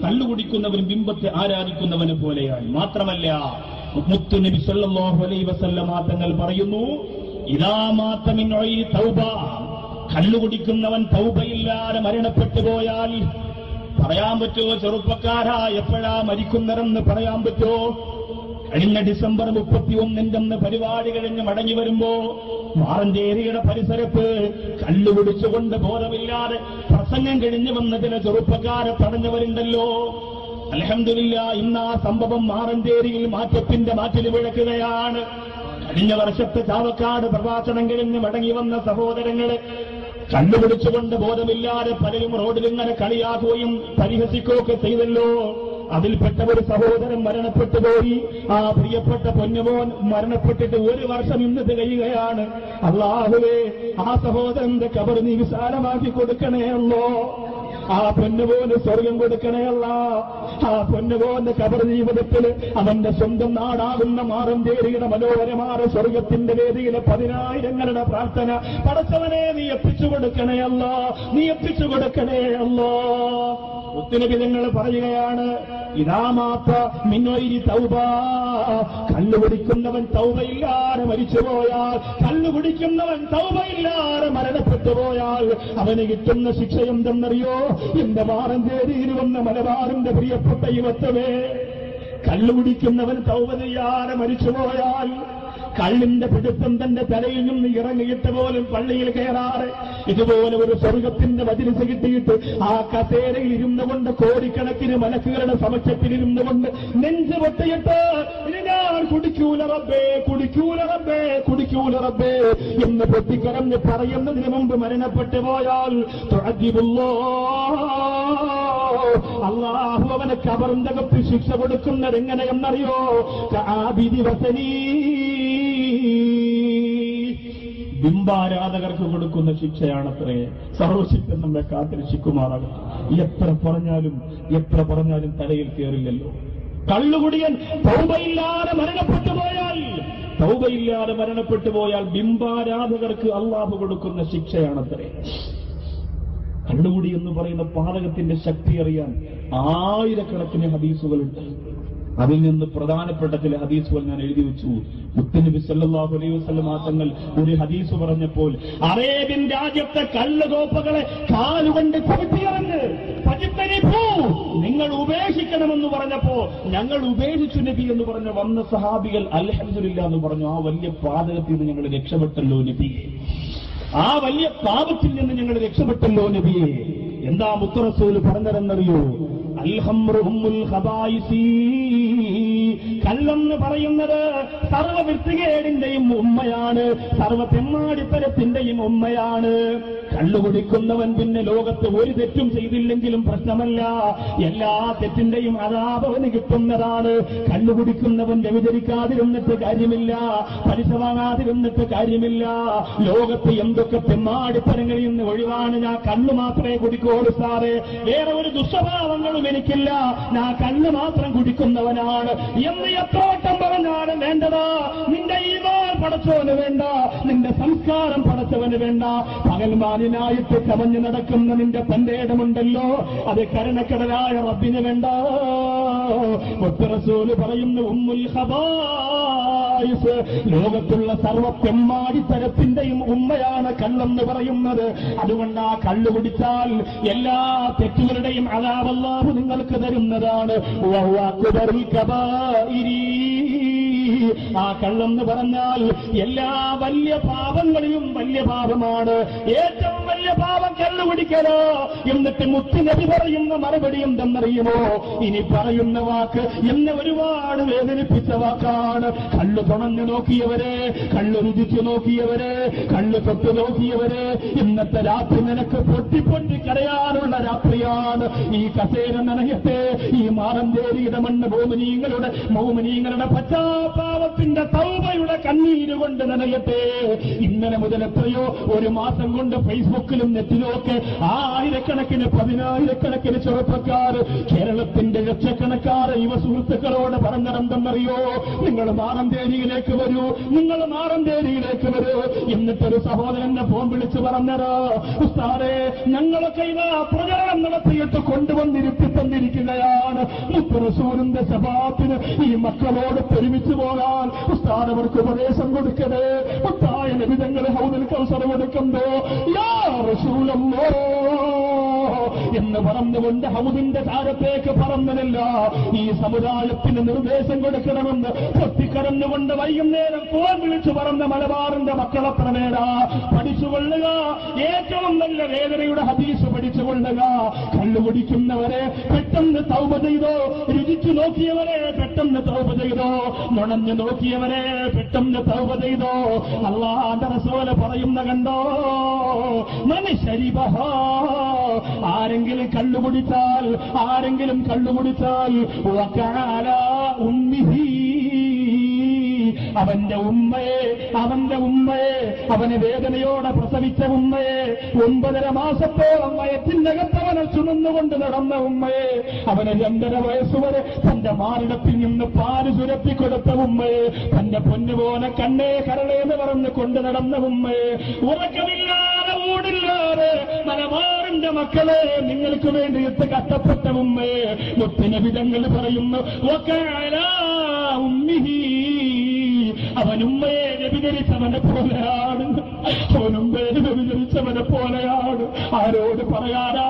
കള്ളുകുടിക്കുന്നവൻ ബിംബത്തെ ആരാധിക്കുന്നവനെ പോലെയാണ്. മാത്രമല്ല മുത്തുനബി സല്ലല്ലാഹു അലൈഹി വസല്ലം തങ്ങൾ പറയുന്നു, ഇദാ മാത മിൻ ഉയ്നി തൗബ, കള്ളുകുടിക്കുന്നവൻ തൗബയില്ലാതെ മരണപ്പെട്ടു പോയാൽ പറയാൻ പറ്റുമോ ചെറുപ്പക്കാരാ എപ്പോഴാ മരിക്കുന്നതെന്ന് പറയാൻ പറ്റുമോ? കഴിഞ്ഞ ഡിസംബർ 31 പരിപാടി കഴിഞ്ഞ് മടങ്ങി വരുമ്പോ മാറഞ്ചേരിയുടെ പരിസരത്ത് കള്ളുകുടിച്ചുകൊണ്ട് ബോധമില്ലാതെ പ്രസംഗം കഴിഞ്ഞു വന്ന ചില ചെറുപ്പക്കാരെ തടഞ്ഞവരുണ്ടല്ലോ. അൽഹംദുലില്ലാഹ്, ഇന്ന് ആ സംഭവം മാറഞ്ചേരിയിൽ മാറ്റത്തിന്റെ മാറ്റിൽ വിളക്കുകയാണ്. കഴിഞ്ഞ വർഷത്തെ ചാവക്കാട് പ്രഭാഷണം കഴിഞ്ഞ് മടങ്ങി വന്ന സഹോദരങ്ങളെ കണ്ടുപിടിച്ചുകൊണ്ട് ബോധമില്ലാതെ പലരും റോഡിലിങ്ങനെ കളിയാക്കുകയും പരിഹസിക്കുകയൊക്കെ ചെയ്തല്ലോ. അതിൽപ്പെട്ട ഒരു സഹോദരൻ മരണപ്പെട്ടുപോയി. ആ പ്രിയപ്പെട്ട പൊന്നുമോൻ മരണപ്പെട്ടിട്ട് 1 വർഷം ഇന്ന് തികയുകയാണ്. അല്ലാഹുവേ, ആ സഹോദരന്റെ ഖബർ നീ വിശാലമാക്കി കൊടുക്കണേ അല്ലോ. ആ പൊന്നുപോന് സ്വർഗം കൊടുക്കണേ അല്ല. ആ പൊന്നുപോന്റെ ഖബർ ജീവിതത്തിൽ അവന്റെ സ്വന്തം നാടാകുന്ന മാറഞ്ചേരിയുടെ മനോഹരമായ സ്വർഗത്തിന്റെ വേദിയിലെ 10,000ങ്ങളുടെ പ്രാർത്ഥന പടച്ചവനെ നീ എത്തിച്ചു കൊടുക്കണേ അല്ല, നീ എത്തിച്ചു കൊടുക്കണേ അല്ലോ. ഒത്തിരി നിങ്ങൾ പറയുകയാണ്, ഇദാ മാത മിൻ ഉയ്നി തൗബ, കള്ളുകുടിക്കുന്നവൻ തൗബയില്ലാതെ മരിച്ചുപോയാൽ, കള്ളുകുടിക്കുന്നവൻ തൗബയില്ലാതെ മരണപ്പെട്ടു പോയാൽ അവന് കിട്ടുന്ന ശിക്ഷ എന്തെന്നറിയോ? എന്റെ മാറഞ്ചേരിയിൽ വന്ന മലബാറിന്റെ പ്രിയപ്പെട്ട യുവത്വമേ, കള്ളുകുടിക്കുന്നവൻ തൗബ ചെയ്യാതെ മരിച്ചുപോയാൽ കള്ളിന്റെ പിടുത്തം തന്റെ തലയിൽ നിന്ന് ഇറങ്ങിയിട്ട് പോലും പള്ളിയിൽ കയറാറ് ഇതുപോലെ ഒരു സ്വർഗത്തിന്റെ മജ്‌ലിസ് കിട്ടിയിട്ട് ആ കസേരയിൽ ഇരുന്നുകൊണ്ട് കോടിക്കണക്കിന് മലക്കുകളുടെ സമക്ഷത്തിലിരുന്നുകൊണ്ട് നെഞ്ച് പൊട്ടിയിട്ട് ഇനി ഞാൻ കുടിക്കൂല റബ്ബേ, കുടിക്കൂല റബ്ബേ, കുടിക്കൂല റബ്ബേ എന്ന് പൊട്ടിക്കരഞ്ഞ് പറയുന്നതിന് മുമ്പ് മരണപ്പെട്ടു പോയാൽ അല്ലാഹു അവനെ ഖബറിന്റെ അകത്ത് ശിക്ഷ കൊടുക്കുന്നത് എങ്ങനെയെന്നറിയോ? കആബിദി വസനീ, ബിംബാരാധകർക്ക് കൊടുക്കുന്ന ശിക്ഷയാണത്രേ. സർവശക്തൻ നമ്മെ കാത്തിരക്ഷിക്കുമാറാകും. എത്ര പറഞ്ഞാലും തലയിൽ കയറില്ലല്ലോ. കള്ളുകുടിയൻ തൗബയില്ലാതെ മരണപ്പെട്ടു പോയാൽ ബിംബാരാധകർക്ക് അല്ലാഹു കൊടുക്കുന്ന ശിക്ഷയാണത്രേ. കള്ളുകുടി എന്ന് പറയുന്ന പാതകത്തിന്റെ ശക്തി അറിയാൻ 1000കണക്കിന് ഹദീസുകളുണ്ട്. അതിൽ നിന്ന് പ്രധാനപ്പെട്ട ചില ഹദീസുകൾ ഞാൻ എഴുതി വെച്ചു. മുത്തുനബി സല്ലല്ലാഹു അലൈഹി വസല്ലം തങ്ങൾ ഒരു ഹദീസ് പറഞ്ഞപ്പോൾ, അറേബ്യൻ രാജ്യത്തെ കള്ളുകോപ്പകളെ കാലുകൊണ്ട് ചവിട്ടിയറിഞ്ഞ് നിങ്ങൾ ഉപേക്ഷിക്കണമെന്ന് പറഞ്ഞപ്പോ ഞങ്ങൾ ഉപേക്ഷിച്ചു നബി എന്ന് പറഞ്ഞ വന്ന സഹാബികൾ അൽഹംദുലില്ലാഹ് എന്ന് പറഞ്ഞു. ആ വലിയ പാതകത്തിൽ നിന്ന് ഞങ്ങൾ രക്ഷപ്പെട്ടല്ലോ നബിയെ, ആ വലിയ പാപത്തിൽ നിന്ന് ഞങ്ങൾ രക്ഷപ്പെട്ടല്ലോ നബിയെ. എന്താ മുത്ത് റസൂൽ പറഞ്ഞതെന്നറിയോ? അൽഹംറു ഉമ്മുൽ ഖബായിസി, കല്ലെന്ന് പറയുന്നത് സർവ വൃത്തികേടിന്റെയും ഉമ്മയാണ്, സർവ തെമ്മാടിത്തരത്തിന്റെയും ഉമ്മയാണ്. കള്ളുകുടിക്കുന്നവൻ പിന്നെ ലോകത്ത് ഒരു തെറ്റും ചെയ്തില്ലെങ്കിലും പ്രശ്നമല്ല, എല്ലാ തെറ്റിന്റെയും അദാബവന് കിട്ടുന്നതാണ്. കള്ളുകുടിക്കുന്നവൻ വ്യഭിചരിക്കാതിരുന്നിട്ട് കാര്യമില്ല, പലിശ വാങ്ങാതിരുന്നിട്ട് കാര്യമില്ല. ലോകത്ത് എന്തൊക്കെ തെമ്മാടിത്തരങ്ങളിൽ നിന്ന് ഒഴിവാണ്. ഞാൻ കള്ളു മാത്രമേ കുടിക്കോളൂ സാറേ, വേറെ ഒരു ദുസ്വഭാവങ്ങളും എനിക്കില്ല, ഞാൻ കള്ളു മാത്രം കുടിക്കുന്നവനാണ് എന്ന് എത്ര വട്ടം പറഞ്ഞാണ് വേണ്ടതാ? നിന്റെ ഈമാൻ പടച്ചവന് വേണ്ട, നിന്റെ സംസ്കാരം പടച്ചവന് വേണ്ട. പകൽമാനായിട്ട് കവഞ്ഞു നടക്കുന്ന നിന്റെ പന്തേടമുണ്ടല്ലോ, അത് കരുണക്കടലായ റബ്ബിന് വേണ്ട. മുത്ത് റസൂല് പറയുന്നു, ഉമ്മുൽ ഖബായിസ്, ലോകത്തുള്ള സർവ തെമ്മാടിത്തരത്തിന്റെയും ഉമ്മയാണ് കള്ളെന്ന് പറയുന്നത്. അതുകൊണ്ട് ആ കള്ളു കുടിച്ചാൽ എല്ലാ തെറ്റുകളുടെയും അദാബ് അല്ലാഹു നിങ്ങൾക്ക് തരുന്നതാണ്. ആ കള്ളെന്ന് പറഞ്ഞാൽ എല്ലാ വലിയ പാപങ്ങളിലും വലിയ പാപമാണ്. ഏറ്റവും വലിയ പാപം കള്ളു കുടിക്കലോ. എന്നിട്ട് മുത്തുനബി പറയുന്ന മറുപടി എന്തെന്നറിയുമോ? ഇനി പറയുന്ന വാക്ക് എന്നെ ഒരുപാട് വേദനിപ്പിച്ച വാക്കാണ്. കള്ളു തുണഞ്ഞു നോക്കിയവരെ, കള്ളു രുചിച്ചു നോക്കിയവരെ, കള്ളു തൊട്ട് നോക്കിയവരെ, ഇന്നത്തെ രാത്രി നിനക്ക് പൊട്ടി പൊട്ടി കരയാനുള്ള രാത്രിയാണ്. ഈ കസേര നനയത്തെ, ഈ മാറഞ്ചേരിയുടെ മണ്ണ് മൗമിനീങ്ങളുടെ പശ്ചാത്താപത്തിന്റെ തൗബയുടെ കണ്ണീരുകൊണ്ട് നനയത്തെ. ഇന്നലെ മുതൽ എത്രയോ ഒരു മാസം കൊണ്ട് ഫേസ്ബുക്കിലും നെറ്റിലും ഒക്കെ 1000കണക്കിന് 10,000കണക്കിന് ചെറുപ്പക്കാർ കേരളത്തിന്റെ ലക്ഷക്കണക്കാർ യുവ സുഹൃത്തുക്കളോട് പറഞ്ഞിടന്തെന്നറിയോ? നിങ്ങൾ മാറഞ്ചേരിയിലേക്ക് വരൂ, നിങ്ങൾ മാറഞ്ചേരിയിലേക്ക് വരൂ. എന്നിട്ടൊരു സഹോദരന്റെ ഫോൺ വിളിച്ച് പറഞ്ഞത്, ഉസ്താദേ ഞങ്ങളൊക്കെ ഇവ പ്രചരണം നടത്തിയിട്ട് കൊണ്ടുവന്നിരുത്തി തന്നിരിക്കുക മുത്തറസൂലിന്റെ ശഫാഅത്തിന് ഈ മക്കളോട് ഒരുമിച്ച് പോകാൻ ഉസ്താദ് അവർക്ക് ഉപദേശം കൊടുക്കണേ. മുത്തായ നബി തങ്ങൾ ഹൗദുൽ കൗസർ കൊടുക്കുമ്പോ യാ റസൂലല്ലാഹ് എന്ന് പറഞ്ഞുകൊണ്ട് ഹൗദിന്റെ താരത്തേക്ക് പറഞ്ഞതല്ല, ഈ സമുദായത്തിന് നിർദ്ദേശം കൊടുക്കണമെന്ന് പൊട്ടിക്കരഞ്ഞുകൊണ്ട് വൈകുന്നേരം ഫോൺ വിളിച്ചു പറഞ്ഞ മലബാറിന്റെ മക്കളെത്ര നേരാ പഠിച്ചുകൊള്ളുക. ഏറ്റവും നല്ല വേദനയുടെ ഹദീസ് പഠിച്ചുകൊള്ളുക. കള്ളുകുടിക്കുന്നവരെ പെട്ടെന്ന് തൗബ ചെയ്തോ, രുചിച്ചു നോക്കിയവരെ പെട്ടെന്ന് തൗബ ചെയ്തോ, നുണഞ്ഞു നോക്കിയവരെ പെട്ടെന്ന് തൗബ ചെയ്തോ. അല്ലാഹുവിന്റെ റസൂൽ പറയുന്ന കണ്ടോ, മനുഷ്യരിബഹ, ആരെങ്കിലും കള്ളുകുടിച്ചാൽ വകഅല ഉമ്മിഹി, അവന്റെ ഉമ്മയെ അവനെ വേദനയോടെ പ്രസവിച്ച ഉമ്മയെ, 9.5 മാസത്തോളം വയറ്റിനകത്തവനെ ചുമന്നുകൊണ്ട് നടന്ന ഉമ്മയെ, അവനെ 2.5 വയസ്സുവരെ തന്റെ മാറിടത്തിൽ നിന്ന് പാല് ചുരത്തിക്കൊടുത്ത ഉമ്മയെ, തന്റെ പൊന്നുപോലെ കണ്ണേ കരളേന്ന് പറഞ്ഞ് കൊണ്ട് നടന്ന ഉമ്മയെ, ഉറക്കമില്ലാതെ ഊടില്ലാതെ മലബാറിന്റെ മക്കളെ നിങ്ങൾക്ക് വേണ്ടിയിട്ട് കഷ്ടപ്പെട്ട ഉമ്മയെ മുത്തുനബി തങ്ങൾ പറയുന്നു വകഅല ഉമ്മിഹി, അവനുമ്മയെ വ്യഭിചരിച്ചവനെ പോലെയാണ്, അവനുമ്മയെ വ്യഭിചരിച്ചവനെ പോലെയാണ്. ആരോട് പറയാനാ?